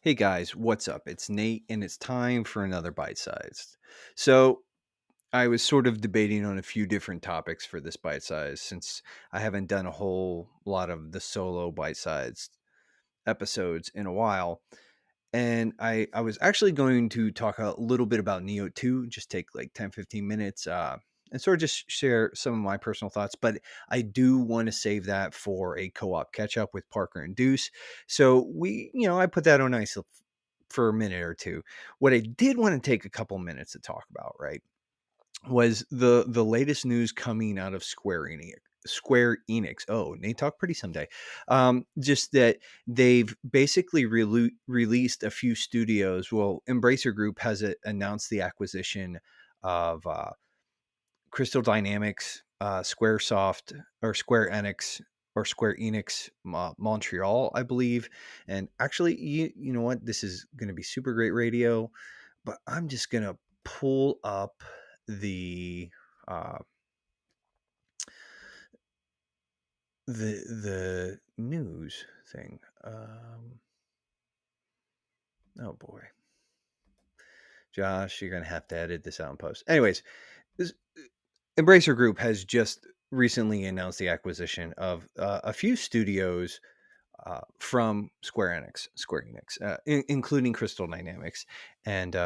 Hey guys, what's up? It's Nate, and it's time for another bite sized. So, I was sort of debating on a few different topics for this bite size since I haven't done a whole lot of the solo bite sized episodes in a while. And I was actually going to talk a little bit about Neo 2, just take like 10-15 minutes and sort of just share some of my personal thoughts. But I do want to save that for a co op catch up with Parker and Deuce. So I put that on ice for a minute or two. What I did want to take a couple minutes to talk about, right, was the latest news coming out of Square Enix. Square Enix. Oh, Nate talk pretty someday. Just that they've basically released a few studios. Well, Embracer Group has announced the acquisition of Crystal Dynamics, SquareSoft or Square Enix or Square Enix Montreal, I believe. And actually, you know what? This is going to be super great radio, but I'm just going to pull up the uh, the news thing. Oh boy, Josh, you're gonna have to edit this out in post. Anyways, this Embracer Group has just recently announced the acquisition of a few studios from Square Enix, including Crystal Dynamics and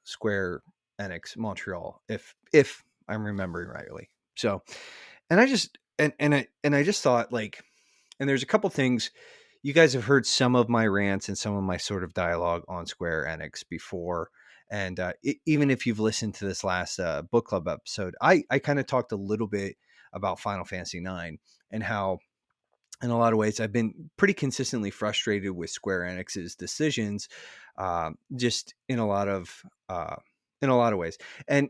Square Enix Montreal, if I'm remembering rightly. So, and I just and I just thought like, and there's a couple things. You guys have heard some of my rants and some of my sort of dialogue on Square Enix before. And even if you've listened to this last book club episode, I kind of talked a little bit about Final Fantasy IX and how in a lot of ways, I've been pretty consistently frustrated with Square Enix's decisions, just in a lot of ways. And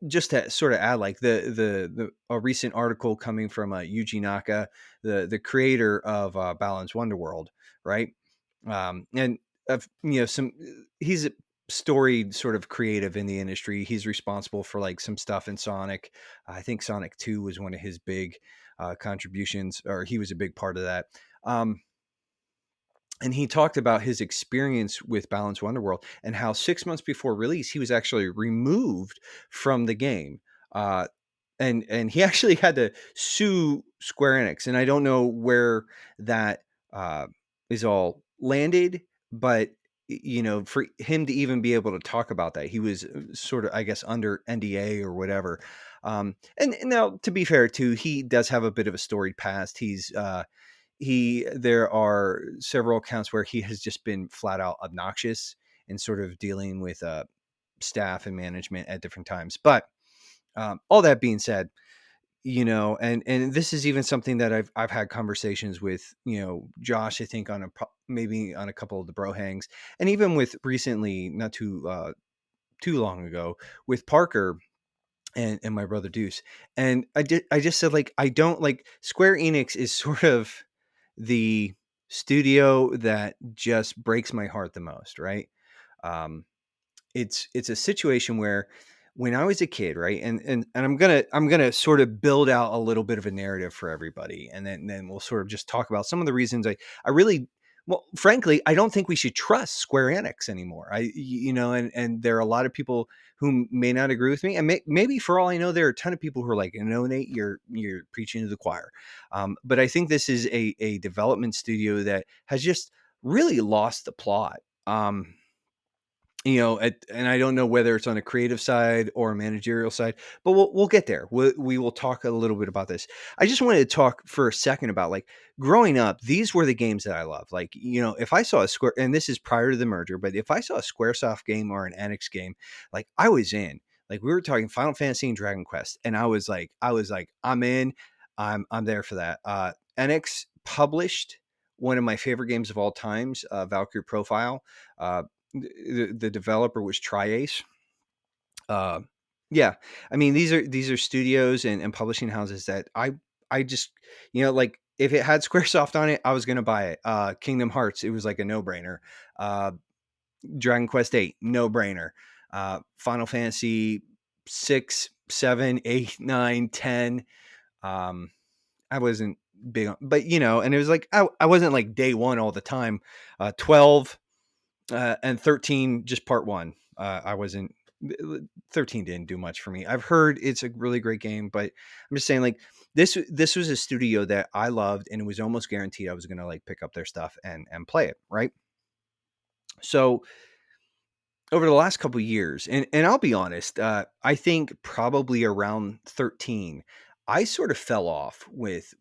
just to sort of add, like the a recent article coming from Yuji Naka, the creator of Balan's Wonderworld, right? And some he's a storied sort of creative in the industry. He's responsible for like some stuff in Sonic. I think Sonic 2 was one of his big contributions, or he was a big part of that. And he talked about his experience with Balance Wonderworld and how 6 months before release, he was actually removed from the game. And he actually had to sue Square Enix. And I don't know where that is all landed, but for him to even be able to talk about that, he was sort of, I guess, under NDA or whatever. And now, to be fair, too, he does have a bit of a storied past. There are several accounts where he has just been flat out obnoxious and sort of dealing with staff and management at different times. But all that being said, and this is even something that I've had conversations with, Josh, I think maybe on a couple of the bro hangs, and even with recently, not too long ago, with Parker and my brother Deuce. And I just said, like, I don't like Square Enix is sort of the studio that just breaks my heart the most, right? Um, it's a situation where when I was a kid, right, and I'm gonna sort of build out a little bit of a narrative for everybody, and then we'll sort of just talk about some of the reasons I really, well, frankly, I don't think we should trust Square Enix anymore. And there are a lot of people who may not agree with me, and maybe for all I know, there are a ton of people who are like, no, Nate, you're preaching to the choir. But I think this is a development studio that has just really lost the plot. And I don't know whether it's on a creative side or a managerial side, but we'll get there. We will talk a little bit about this. I just wanted to talk for a second about, like, growing up, these were the games that I loved. Like, if I saw a Square, and this is prior to the merger, but if I saw a Squaresoft game or an Enix game, like, I was in. Like, we were talking Final Fantasy and Dragon Quest, and I was like, I'm in. I'm there for that. Enix published one of my favorite games of all times, Valkyrie Profile. The developer was Triace. Uh, yeah, I mean, these are studios and publishing houses that I just, like, if it had Squaresoft on it, I was gonna buy it. Kingdom Hearts, it was like a no brainer. Dragon Quest 8, no brainer. Final Fantasy 6, 7, 8, 9, 10. I wasn't big on, but and it was like I wasn't like day one all the time. 12. and 13 just part one. I wasn't 13 didn't do much for me. I've heard it's a really great game, but I'm just saying like this was a studio that I loved, and it was almost guaranteed I was gonna like pick up their stuff and play it, right? So over the last couple of years, and I'll be honest, I think probably around 13, I sort of fell off with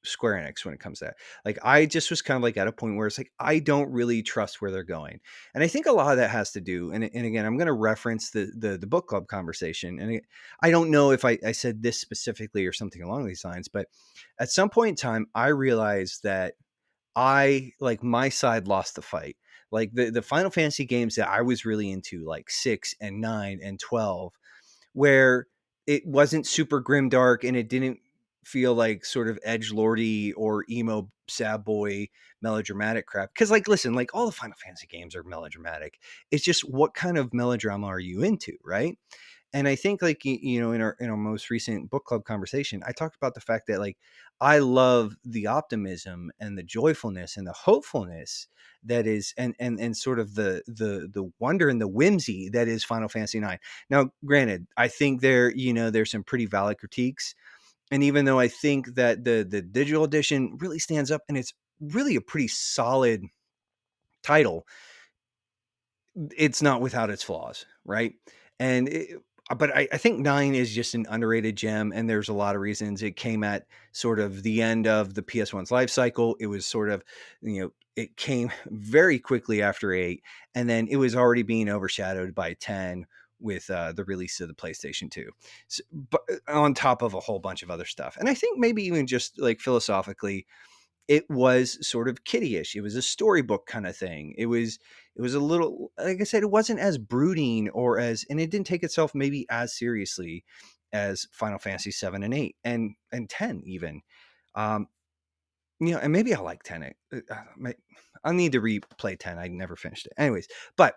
Square Enix when it comes to that. Like I just was kind of like at a point where it's like I don't really trust where they're going, and I think a lot of that has to do. And again, I'm going to reference the book club conversation, and I don't know if I said this specifically or something along these lines, but at some point in time, I realized that I like my side lost the fight. Like the Final Fantasy games that I was really into, like 6 and 9 and 12, where it wasn't super grim dark and it didn't feel like sort of edge lordy or emo sad boy melodramatic crap. Because like listen, like all the Final Fantasy games are melodramatic. It's just what kind of melodrama are you into, right? And I think like in our most recent book club conversation, I talked about the fact that like I love the optimism and the joyfulness and the hopefulness that is and sort of the wonder and the whimsy that is Final Fantasy 9. Now granted, I think there's some pretty valid critiques, and even though I think that the digital edition really stands up and it's really a pretty solid title, it's not without its flaws, right? And but I think 9 is just an underrated gem, and there's a lot of reasons. It came at sort of the end of the PS1's life cycle. It was sort of, it came very quickly after 8, and then it was already being overshadowed by 10 with the release of the PlayStation 2, so, but on top of a whole bunch of other stuff. And I think maybe even just like philosophically, it was sort of kiddie-ish. It was a storybook kind of thing. It was a little, like I said, it wasn't as brooding and it didn't take itself maybe as seriously as Final Fantasy 7 and 8 and 10 even. Um, and maybe I like 10. I'll need to replay 10. I never finished it. Anyways, but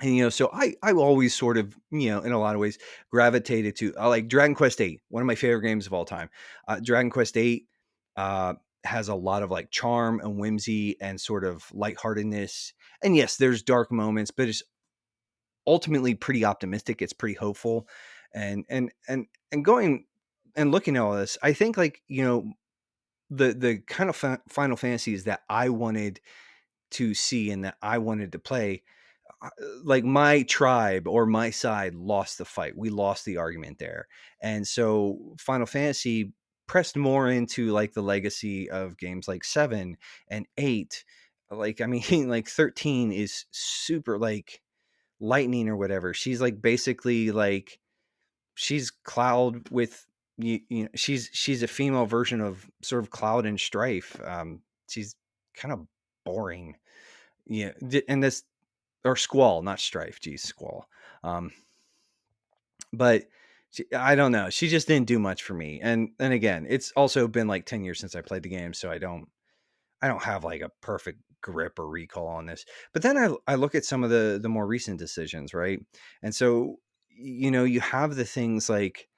and so I always sort of in a lot of ways gravitated to like Dragon Quest 8, one of my favorite games of all time. Dragon Quest 8 uh has a lot of like charm and whimsy and sort of lightheartedness, and yes, there's dark moments, but it's ultimately pretty optimistic. It's pretty hopeful, and going and looking at all this, I think like the kind of Final Fantasies that I wanted to see and that I wanted to play, like my tribe or my side lost the fight. We lost the argument there. And so Final Fantasy pressed more into like the legacy of games like 7 and 8. Like, I mean, like 13 is super like lightning or whatever. She's like basically like she's Cloud with she's a female version of sort of Cloud and Strife. She's kind of boring. Yeah, and this or Squall, not Strife. Geez, Squall. Um, but I don't know. She just didn't do much for me. And again, it's also been like 10 years since I played the game, so I don't have like a perfect grip or recall on this. But then I look at some of the more recent decisions, right? And so you have the things like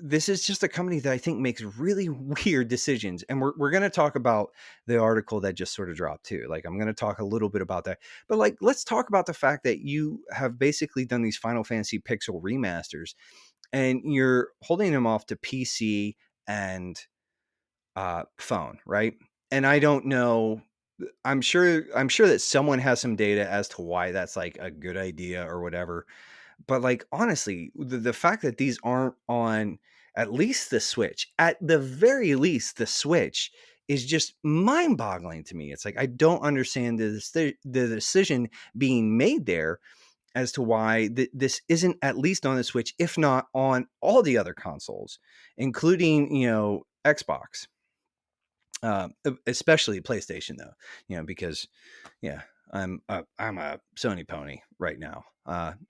this is just a company that I think makes really weird decisions. And we're going to talk about the article that just sort of dropped too. Like, I'm going to talk a little bit about that. But like, let's talk about the fact that you have basically done these Final Fantasy Pixel remasters and you're holding them off to PC and phone, right? And I don't know. I'm sure that someone has some data as to why that's like a good idea or whatever, but like honestly, the fact that these aren't on at least the Switch, at the very least the Switch, is just mind-boggling to me. It's like I don't understand the decision being made there as to why this isn't at least on the Switch, if not on all the other consoles, including Xbox, especially PlayStation though, because yeah, I'm a Sony pony right now.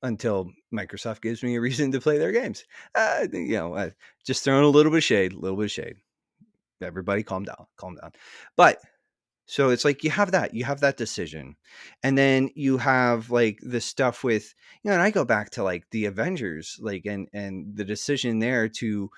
Until Microsoft gives me a reason to play their games. Just throwing a little bit of shade, Everybody calm down, calm down. But so it's like you have that decision. And then you have like the stuff with, and I go back to like the Avengers, like and the decision there to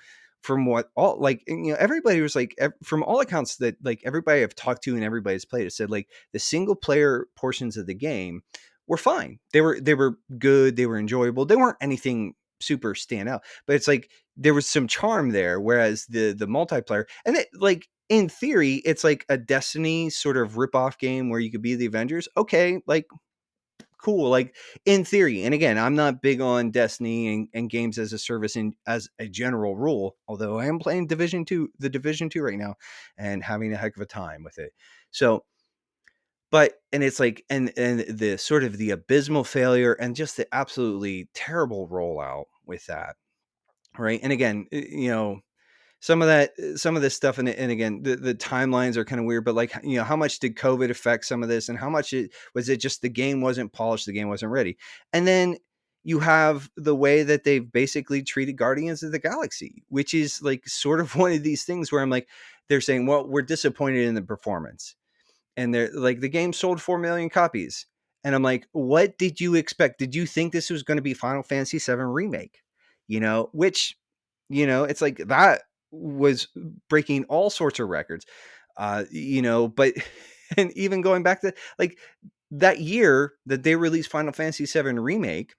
from what all like everybody was like from all accounts that like everybody I've talked to and everybody's played it said like the single player portions of the game were fine. They were good, they were enjoyable. They weren't anything super stand out, but it's like there was some charm there, whereas the multiplayer and it like in theory it's like a Destiny sort of rip-off game where you could be the Avengers. Okay, like cool, like in theory. And again, I'm not big on Destiny and games as a service in as a general rule, although I am playing the Division 2 right now and having a heck of a time with it. So, but and it's like and the sort of the abysmal failure and just the absolutely terrible rollout with that, right? And again, some of this stuff and again the timelines are kind of weird, but like how much did COVID affect some of this and how much was it just the game wasn't polished, the game wasn't ready. And then you have the way that they've basically treated Guardians of the Galaxy, which is like sort of one of these things where I'm like, they're saying, well, we're disappointed in the performance, and they're like, the game sold 4 million copies, and I'm like, what did you expect? Did you think this was going to be Final Fantasy 7 remake? Which it's like that was breaking all sorts of records, but and even going back to like that year that they released Final Fantasy 7 remake,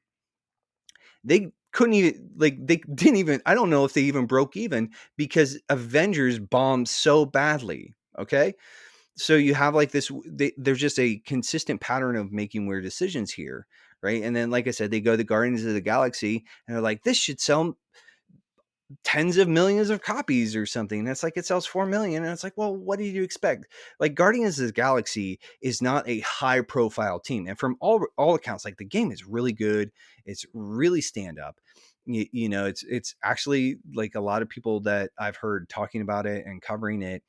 they couldn't even like they didn't even I don't know if they even broke even because Avengers bombed so badly. Okay, so you have like there's just a consistent pattern of making weird decisions here, right? And then like I said, they go to Guardians of the Galaxy and they're like, this should sell tens of millions of copies or something. And it's like it sells 4 million. And it's like, well, what did you expect? Like Guardians of the Galaxy is not a high profile team. And from all accounts, like the game is really good. It's really stand up. It's actually like a lot of people that I've heard talking about it and covering it.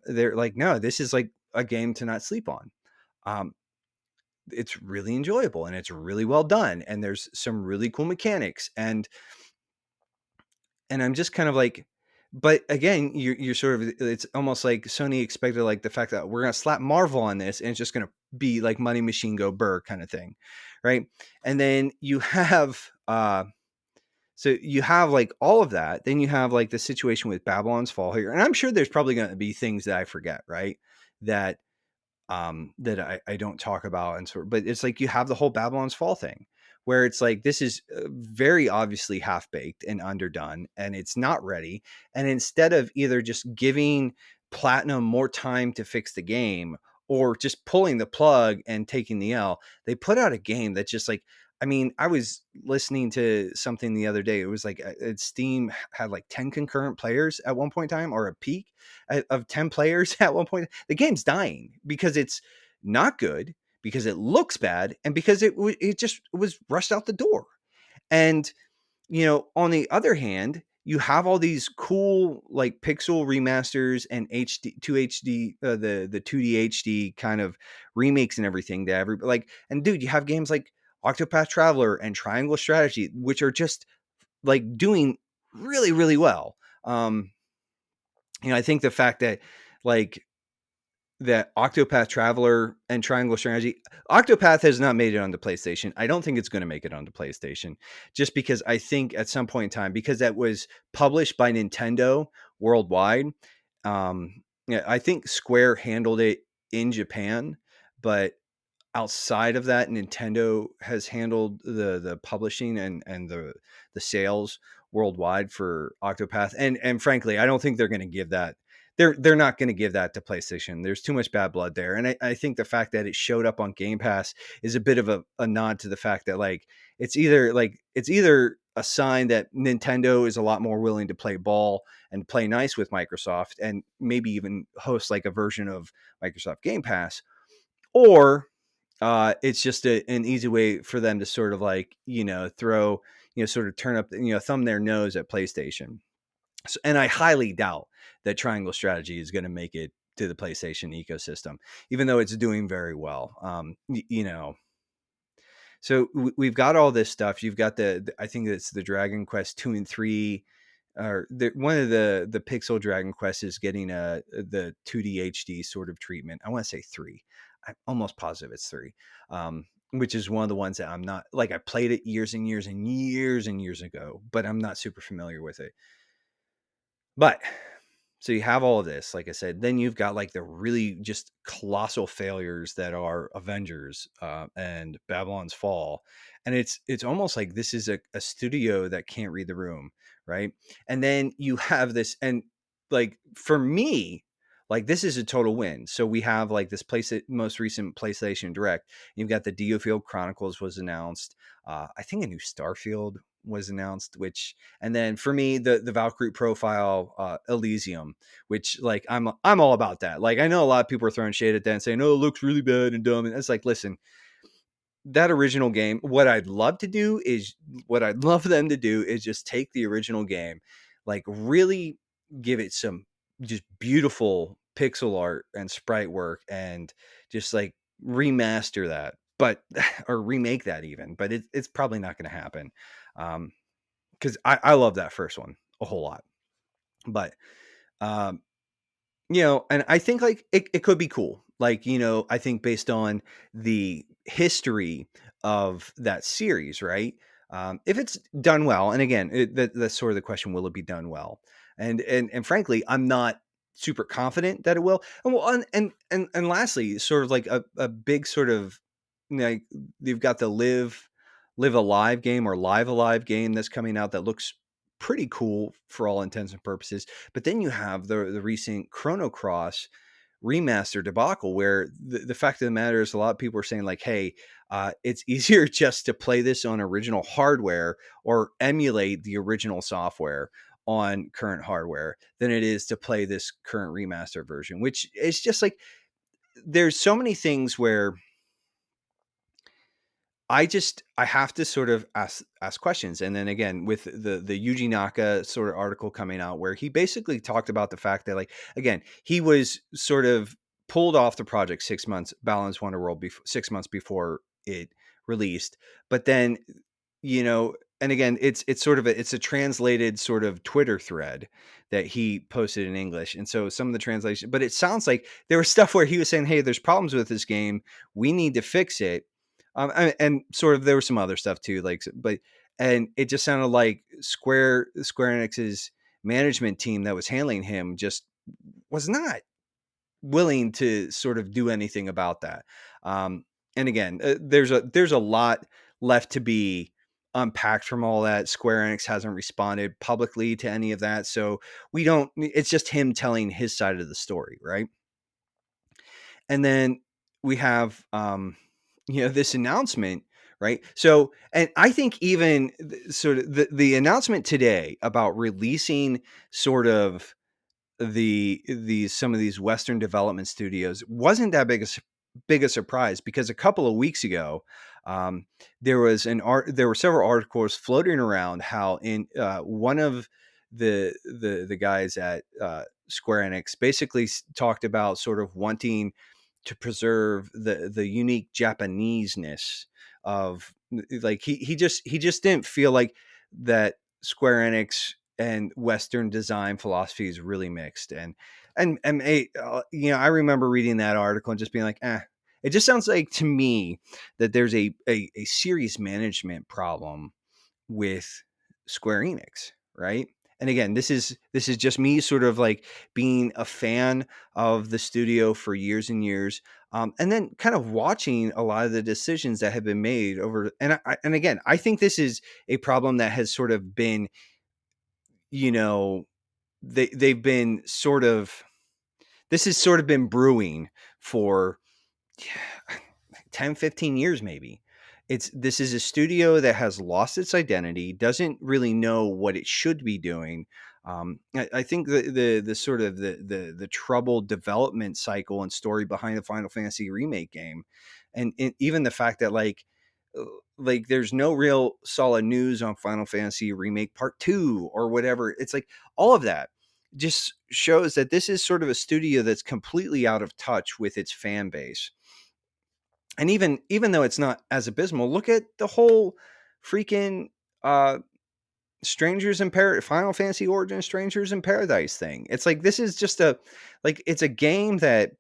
They're like, no, this is like a game to not sleep on. Um, it's really enjoyable and it's really well done. And there's some really cool mechanics. And I'm just kind of like, but again, you're sort of, it's almost like Sony expected like the fact that we're going to slap Marvel on this and it's just going to be like Money Machine Go Burr kind of thing. Right. And then you have, so you have like all of that. Then you have like the situation with Babylon's Fall here. And I'm sure there's probably going to be things that I forget, right? That that I don't talk about and sort, but it's like you have the whole Babylon's Fall thing where it's like this is very obviously half baked and underdone and it's not ready. And instead of either just giving Platinum more time to fix the game or just pulling the plug and taking the L, they put out a game that just like, I mean, I was listening to something the other day. It was like Steam had like 10 concurrent players at one point in time, or a peak of 10 players at one point. The game's dying because it's not good, because it looks bad, and because it just was rushed out the door. And on the other hand, you have all these cool like pixel remasters and HD 2HD the 2D HD kind of remakes and everything that every like, and dude, you have games like Octopath Traveler and Triangle Strategy, which are just like doing really, really well. I think the fact that like that Octopath Traveler and Triangle Strategy, Octopath has not made it on the PlayStation. I don't think it's going to make it on the PlayStation, just because I think at some point in time, because that was published by Nintendo worldwide. Yeah, I think Square handled it in Japan, but outside of that, Nintendo has handled the publishing and the sales worldwide for Octopath. And frankly, I don't think they're going to give that. They're not going to give that to PlayStation. There's too much bad blood there. And I think the fact that it showed up on Game Pass is a bit of a nod to the fact that like it's either a sign that Nintendo is a lot more willing to play ball and play nice with Microsoft and maybe even host like a version of Microsoft Game Pass, or it's just an easy way for them to sort of like, throw, sort of turn up, thumb their nose at PlayStation. So, and I highly doubt that Triangle Strategy is going to make it to the PlayStation ecosystem, even though it's doing very well. So we've got all this stuff. You've got I think it's the Dragon Quest 2 and 3, or one of the Pixel Dragon Quest is getting the 2D HD sort of treatment. I want to say 3. I'm almost positive it's 3, which is one of the ones that I'm not like, I played it years and years and years and years ago, but I'm not super familiar with it. But so you have all of this, like I said, then you've got like the really just colossal failures that are Avengers and Babylon's Fall. And it's almost like this is a studio that can't read the room, right? And then you have this, and like for me, like this is a total win. So we have like this place, most recent PlayStation Direct. You've got the Diofield Chronicles was announced. I think a new Starfield was announced, which, and then for me, the Valkyrie profile, Elysium, which like I'm all about that. Like I know a lot of people are throwing shade at that and saying, "Oh, it looks really bad and dumb." And it's like, listen, that original game. What I'd love them to do is just take the original game, like really give it some just beautiful pixel art and sprite work, and just like remaster that, but or remake that even. But it's probably not going to happen. Because I love that first one a whole lot. But um, and I think like it could be cool. Like, I think based on the history of that series, right? If it's done well, and again, that's sort of the question: will it be done well? And frankly, I'm not super confident that it will. And well, and lastly, sort of like a big sort of like you've got the live alive game or live alive game that's coming out that looks pretty cool for all intents and purposes. But then you have the recent Chrono Cross remaster debacle, where the fact of the matter is a lot of people are saying like, hey, it's easier just to play this on original hardware or emulate the original software on current hardware than it is to play this current remaster version, which is just like, there's so many things where I have to sort of ask questions. And then again, with the Yuji Naka sort of article coming out, where he basically talked about the fact that, like, again, he was sort of pulled off the project 6 months, Balance Wonderworld, 6 months before it released. But then, and again, it's sort of it's a translated sort of Twitter thread that he posted in English. And so some of the translation, but it sounds like there was stuff where he was saying, hey, there's problems with this game, we need to fix it. And sort of there was some other stuff too, like, but, and it just sounded like Square Enix's management team that was handling him just was not willing to sort of do anything about that. And again, there's a lot left to be unpacked from all that. Square Enix hasn't responded publicly to any of that, so we don't. It's just him telling his side of the story, right? And then we have this announcement, right? So, and I think even sort of the announcement today about releasing sort of these some of these Western development studios wasn't that big a surprise, because a couple of weeks ago, um, there were several articles floating around how in one of the guys at Square Enix basically talked about sort of wanting to preserve the unique Japaneseness of, like, he just didn't feel like that Square Enix and Western design philosophy is really mixed. I remember reading that article and just being like, it just sounds like to me that there's a serious management problem with Square Enix, right? And again, this is just me sort of like being a fan of the studio for years and years, and then kind of watching a lot of the decisions that have been made over. And again, I think this is a problem that has sort of been, you know, they've been sort of, this has sort of been brewing for 10, 15 years maybe. This is a studio that has lost its identity, doesn't really know what it should be doing. I think the sort of the troubled development cycle and story behind the Final Fantasy remake game, and even the fact that like there's no real solid news on Final Fantasy remake part 2 or whatever. It's like all of that just shows that this is sort of a studio that's completely out of touch with its fan base. And even though it's not as abysmal, look at the whole freaking uh Strangers in Paradise, Final Fantasy Origin Strangers in Paradise thing. It's like, this is just it's a game that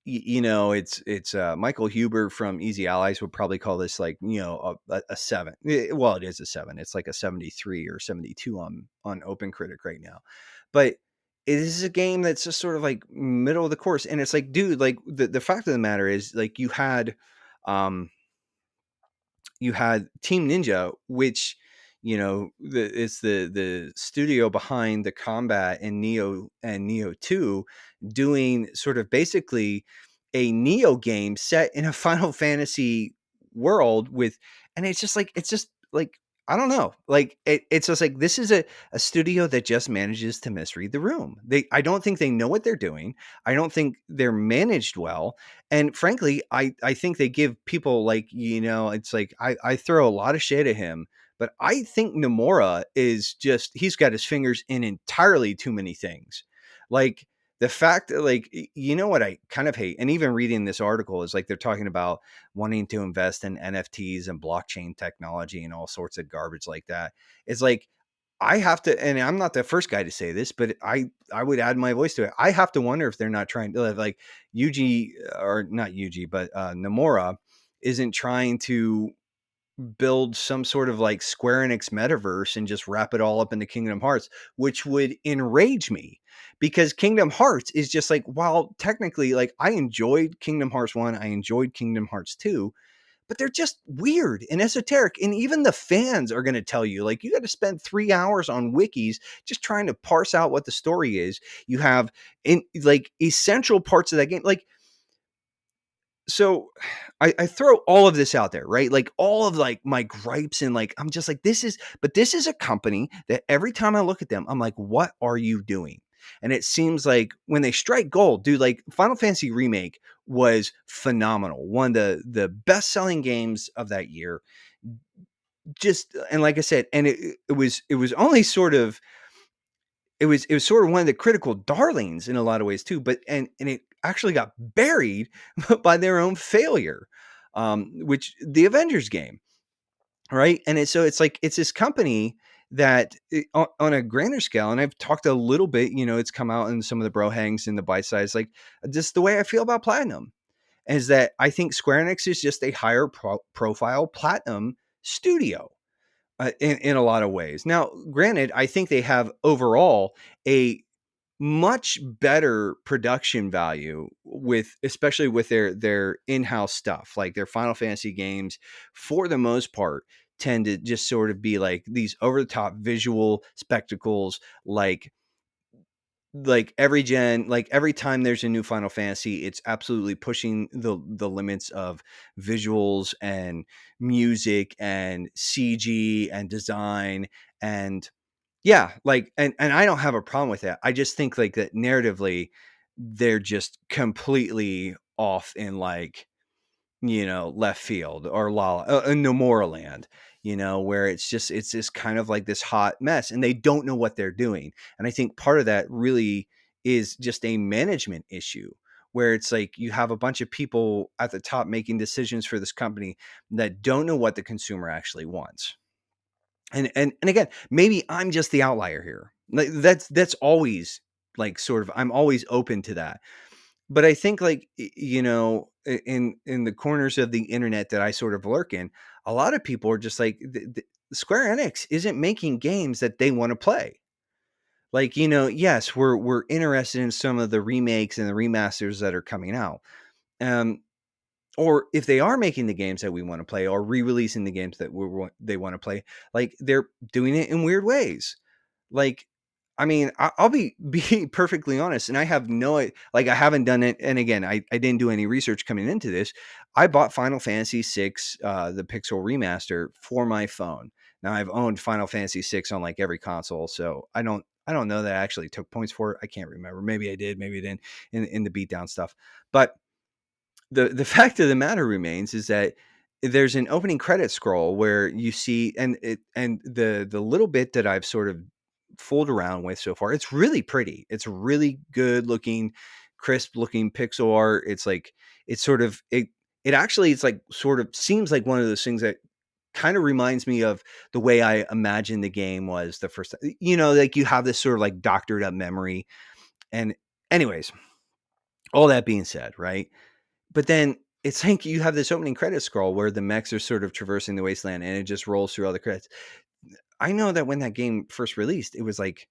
it's Michael Huber from Easy Allies would probably call this like, a 7. Well, it is a 7. It's like a 73 or 72 on OpenCritic right now. But this is a game that's just sort of like middle of the course, and it's like, dude, like the fact of the matter is, like, um you had Team Ninja, which, it's the studio behind the combat in Neo 2, doing sort of basically a Neo game set in a Final Fantasy world with, and it's just like, I don't know, like it's just like, this is a studio that just manages to misread the room. I don't think they know what they're doing. I don't think they're managed well, and frankly, I think they give people, like, it's like, I throw a lot of shade at him, but I think Nomura is just, he's got his fingers in entirely too many things. Like, the fact that, like, what I kind of hate, and even reading this article, is like, they're talking about wanting to invest in NFTs and blockchain technology and all sorts of garbage like that. It's like, I have to, and I'm not the first guy to say this, but I would add my voice to it. I have to wonder if they're not trying to, like, Yuji, or not Yuji, but Nomura isn't trying to build some sort of like Square Enix metaverse and just wrap it all up into Kingdom Hearts, which would enrage me, because Kingdom Hearts is just like, while technically, like, I enjoyed Kingdom Hearts 1, I enjoyed Kingdom Hearts 2, but they're just weird and esoteric. And even the fans are going to tell you, like, you got to spend 3 hours on wikis just trying to parse out what the story is. You have, in like, essential parts of that game. Like, so I throw all of this out there, right? Like, all of, like, my gripes, and, like, I'm just like, this is a company that every time I look at them, I'm like, what are you doing? And it seems like when they strike gold, dude, like, Final Fantasy Remake was phenomenal. One of the best selling games of that year. Just, and like I said, and it was only sort of, it was sort of one of the critical darlings in a lot of ways too, but and it actually got buried by their own failure, which the Avengers game, right? And so it's like, it's this company that, on a grander scale, and I've talked a little bit, it's come out in some of the bro hangs and the bite size, like, just the way I feel about Platinum is that I think Square Enix is just a higher profile Platinum studio, in a lot of ways. Now, granted, I think they have overall a much better production value, with, especially with their in-house stuff, like their Final Fantasy games, for the most part, tend to just sort of be like these over the top visual spectacles, like every gen, like every time there's a new Final Fantasy, it's absolutely pushing the limits of visuals and music and CG and design. And yeah, like, and I don't have a problem with that. I just think, like, that narratively, they're just completely off in, like, left field, or Nomura land, where it's just kind of like this hot mess, and they don't know what they're doing. And I think part of that really is just a management issue, where it's like, you have a bunch of people at the top making decisions for this company that don't know what the consumer actually wants. And again, maybe I'm just the outlier here. Like, that's always, like, sort of, I'm always open to that. But I think, like, in the corners of the internet that I sort of lurk in, a lot of people are just like, Square Enix isn't making games that they want to play. Like, yes, we're interested in some of the remakes and the remasters that are coming out. Um, or if they are making the games that we want to play, or re-releasing the games that they want to play, like, they're doing it in weird ways. Like, I mean, I'll be perfectly honest, and I have like, I haven't done it. And again, I didn't do any research coming into this. I bought Final Fantasy VI, the Pixel remaster, for my phone. Now, I've owned Final Fantasy VI on, like, every console, so I don't know that I actually took points for it. I can't remember. Maybe I did, maybe I didn't, in the beatdown stuff. But the fact of the matter remains is that there's an opening credit scroll where you see, and the little bit that I've sort of fooled around with so far, it's really pretty. It's really good looking, crisp looking pixel art. It's like, it's sort of, it actually, it's like, sort of seems like one of those things that kind of reminds me of the way I imagined the game was the first time. Like, you have this sort of like doctored up memory. And anyways, all that being said, right? But then it's like, you have this opening credit scroll where the mechs are sort of traversing the wasteland, and it just rolls through all the credits. I know that when that game first released, it was like,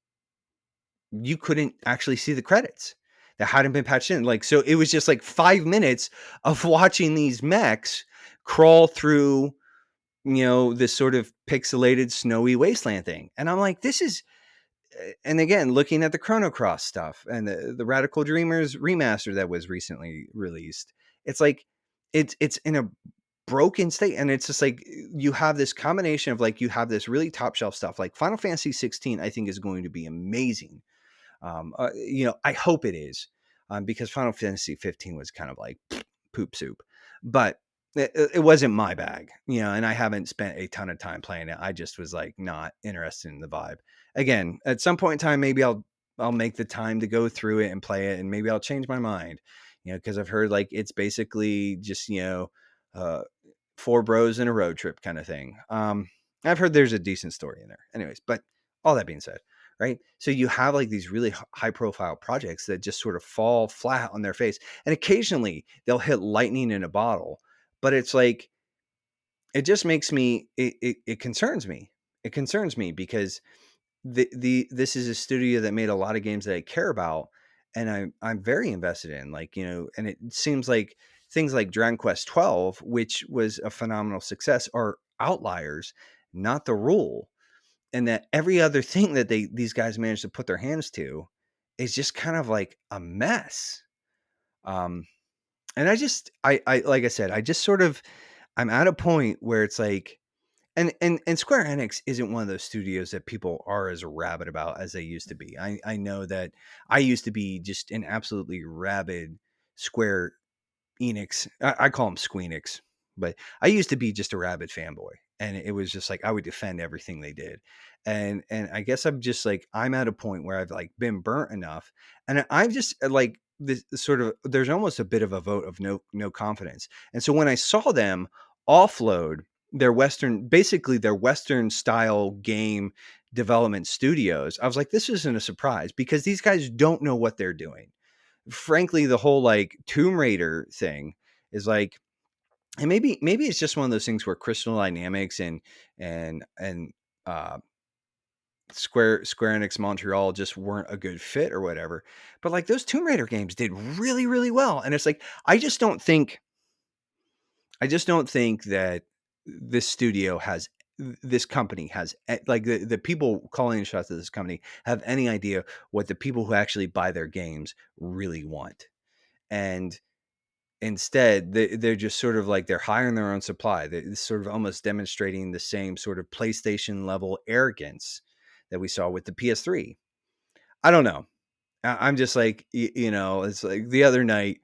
you couldn't actually see the credits that hadn't been patched in. Like, so it was just like 5 minutes of watching these mechs crawl through, this sort of pixelated snowy wasteland thing. And I'm like, this is, and again, looking at the Chrono Cross stuff and the Radical Dreamers remaster that was recently released, it's like, it's in a broken state. And it's just like, you have this combination of like, you have this really top shelf stuff like Final Fantasy 16, I think is going to be amazing. I hope it is, because Final Fantasy 15 was kind of like poop soup, but it wasn't my bag, and I haven't spent a ton of time playing it. I just was like not interested in the vibe. Again, at some point in time, maybe I'll make the time to go through it and play it, and maybe I'll change my mind, because I've heard like it's basically just uh, four bros in a road trip kind of thing. I've heard there's a decent story in there, anyways. But all that being said, right? So you have like these really high profile projects that just sort of fall flat on their face, and occasionally they'll hit lightning in a bottle. But it's like, it just makes me, it concerns me. It concerns me because this is a studio that made a lot of games that I care about, and I'm very invested in, like, and it seems like things like Dragon Quest 12, which was a phenomenal success, are outliers, not the rule. And that every other thing that these guys managed to put their hands to is just kind of like a mess. Um, and I like I said, I just sort of, I'm at a point where it's like, and Square Enix isn't one of those studios that people are as rabid about as they used to be. I know that I used to be just an absolutely rabid Square Enix. I call them Squeenix, but I used to be just a rabid fanboy, and it was just like I would defend everything they did. And I guess I'm just like, I'm at a point where I've like been burnt enough, and I'm just like this sort of, there's almost a bit of a vote of no confidence. And so when I saw them offload their basically their Western style game development studios, I was like, this isn't a surprise, because these guys don't know what they're doing. Frankly, the whole like Tomb Raider thing is like, and maybe it's just one of those things where Crystal Dynamics and uh Square Enix Montreal just weren't a good fit or whatever. But like those Tomb Raider games did really, really well. And it's like, I just don't think that this studio has, this company has, like the people calling the shots of this company have any idea what the people who actually buy their games really want. And instead, they're just sort of like, they're hiring their own supply. They're sort of almost demonstrating the same sort of PlayStation level arrogance that we saw with the PS3. I don't know. I'm just like, it's like the other night,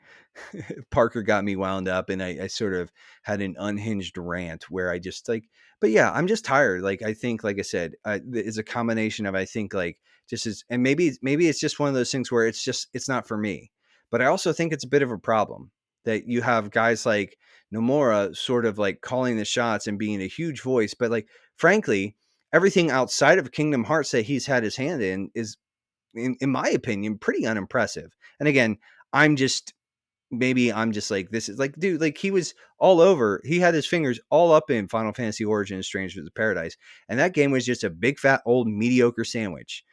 Parker got me wound up, and I sort of had an unhinged rant where I just like, but yeah, I'm just tired. Like, I think, like I said, it's a combination of, I think, like, just as, and maybe it's just one of those things where it's not for me. But I also think it's a bit of a problem that you have guys like Nomura sort of like calling the shots and being a huge voice. But like, frankly, everything outside of Kingdom Hearts that he's had his hand in is, in my opinion, pretty unimpressive. And again, I'm just, maybe I'm just like, this is like, dude, like he was all over. He had his fingers all up in Final Fantasy Origins Strangers of Paradise. And that game was just a big, fat, old, mediocre sandwich.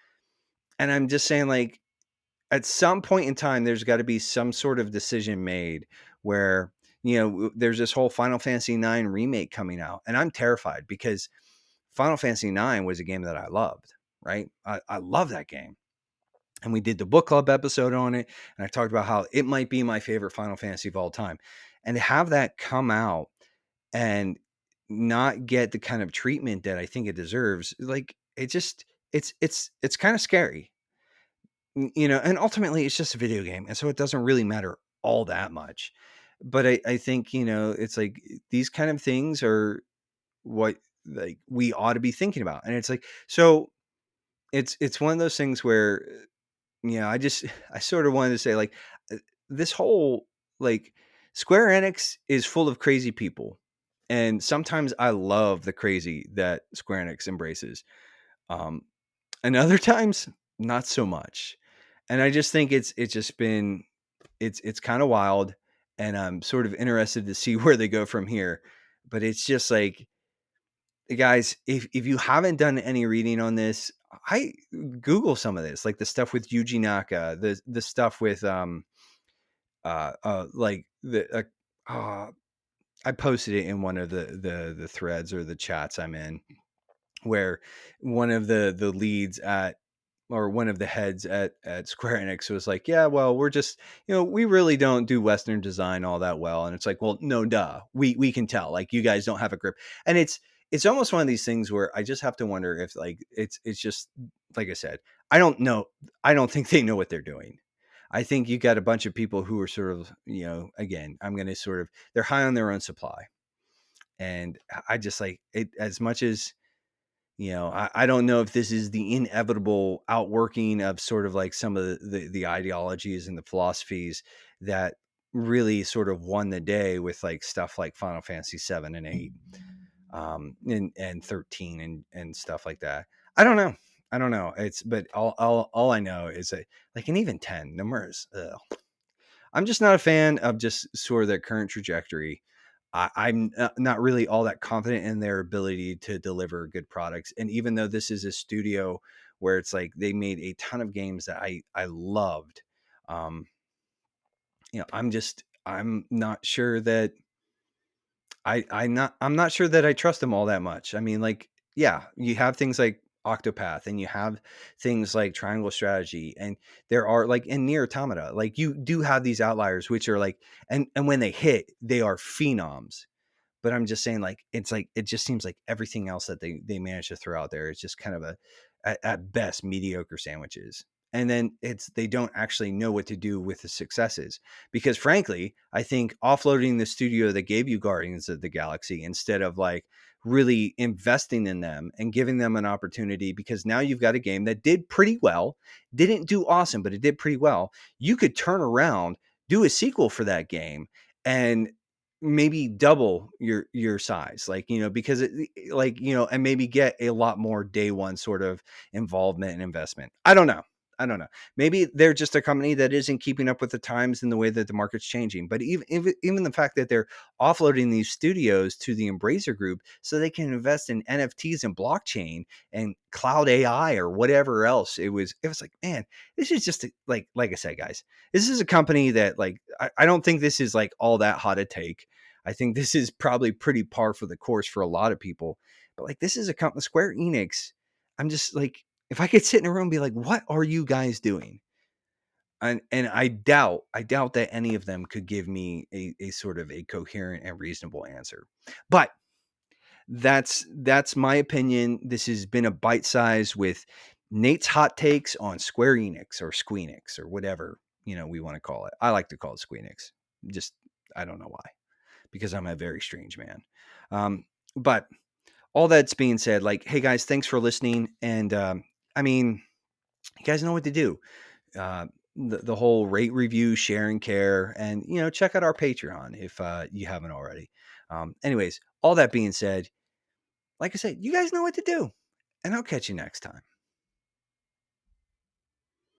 And I'm just saying, like, at some point in time, there's got to be some sort of decision made where, there's this whole Final Fantasy 9 remake coming out. And I'm terrified because Final Fantasy 9 was a game that I loved, right? I love that game. And we did the book club episode on it, and I talked about how it might be my favorite Final Fantasy of all time. And to have that come out and not get the kind of treatment that I think it deserves, like, it's kind of scary. And ultimately it's just a video game, and so it doesn't really matter all that much. But I think, it's like, these kind of things are what, like, we ought to be thinking about. And it's like, so it's one of those things where, I sort of wanted to say, like, this whole, like, Square Enix is full of crazy people, and sometimes I love the crazy that Square Enix embraces, um, and other times not so much. And I just think it's just been, it's kind of wild, and I'm sort of interested to see where they go from here. But it's just like, guys, if you haven't done any reading on this, I Google some of this, like the stuff with Yuji Naka, the stuff with like I posted it in one of the threads or the chats I'm in, where one of the leads at, or one of the heads at Square Enix was like, yeah, well, we're just, we really don't do Western design all that well. And it's like, well, no, duh. We can tell, like, you guys don't have a grip. And it's almost one of these things where I just have to wonder if, like, it's just, like I said, I don't know. I don't think they know what they're doing. I think you got a bunch of people who are sort of, again, I'm going to sort of, they're high on their own supply. And I just, like it, as much as, I don't know if this is the inevitable outworking of sort of like some of the ideologies and the philosophies that really sort of won the day with like stuff like Final Fantasy 7 and 8, and 13 and stuff like that. I don't know. I don't know. But all I know is that, like, and even 10 numbers. I'm just not a fan of just sort of their current trajectory. I'm not really all that confident in their ability to deliver good products. And even though this is a studio where it's like they made a ton of games that I loved, um, I'm not sure that I'm not sure that I trust them all that much. I mean, like, yeah, you have things like Octopath, and you have things like Triangle Strategy, and there are, like, in Near Automata, like, you do have these outliers which are like, and when they hit, they are phenoms. But I'm just saying, like, it's like, it just seems like everything else that they manage to throw out there is just kind of at best mediocre sandwiches. And then they don't actually know what to do with the successes, because frankly, I think offloading the studio that gave you Guardians of the Galaxy, instead of like really investing in them and giving them an opportunity, because now you've got a game that did pretty well, didn't do awesome, but it did pretty well. You could turn around, do a sequel for that game, and maybe double your size, like, because like, and maybe get a lot more day one sort of involvement and investment. I don't know. Maybe they're just a company that isn't keeping up with the times and the way that the market's changing. But even the fact that they're offloading these studios to the Embracer Group so they can invest in NFTs and blockchain and cloud AI or whatever else, it was like, man, this is just like I said, guys, this is a company that, like, I don't think this is like all that hot a take. I think this is probably pretty par for the course for a lot of people. But like, this is a company, Square Enix. I'm just like, if I could sit in a room and be like, what are you guys doing? And I doubt that any of them could give me a sort of a coherent and reasonable answer. But that's my opinion. This has been a bite size with Nate's hot takes on Square Enix or Squeenix or whatever, we want to call it. I like to call it Squeenix. Just, I don't know why, because I'm a very strange man. But all that's being said, like, hey guys, thanks for listening. And I mean, you guys know what to do. Uh, the whole rate, review, share, and care, and check out our Patreon if you haven't already. Anyways, all that being said, like I said, you guys know what to do, and I'll catch you next time.